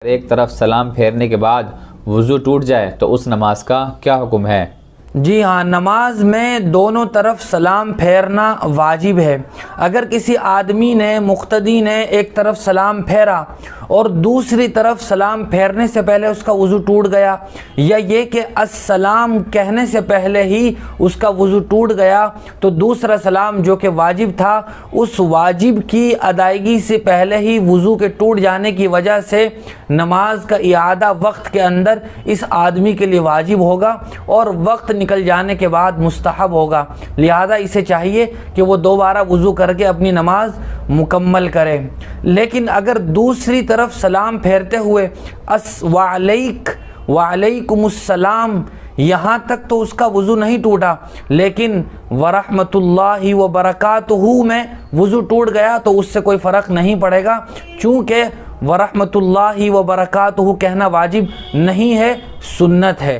ایک طرف سلام پھیرنے کے بعد وضو ٹوٹ جائے تو اس نماز کا کیا حکم ہے؟ جی ہاں، نماز میں دونوں طرف سلام پھیرنا واجب ہے۔ اگر کسی آدمی نے مقتدی نے ایک طرف سلام پھیرا اور دوسری طرف سلام پھیرنے سے پہلے اس کا وضو ٹوٹ گیا، یا یہ کہ السلام کہنے سے پہلے ہی اس کا وضو ٹوٹ گیا، تو دوسرا سلام جو کہ واجب تھا اس واجب کی ادائیگی سے پہلے ہی وضو کے ٹوٹ جانے کی وجہ سے نماز کا اعادہ وقت کے اندر اس آدمی کے لیے واجب ہوگا اور وقت نکل جانے کے بعد مستحب ہوگا، لہذا اسے چاہیے کہ وہ دوبارہ وضو کر کے اپنی نماز مکمل کرے۔ لیکن اگر دوسری طرف سلام پھیرتے ہوئے وعلیکم السلام یہاں تک تو اس کا وضو نہیں ٹوٹا، لیکن ورحمۃ اللہ وبرکاتہ میں وضو ٹوٹ گیا تو اس سے کوئی فرق نہیں پڑے گا، چونکہ ورحمۃ اللہ وبرکاتہ کہنا واجب نہیں ہے، سنت ہے۔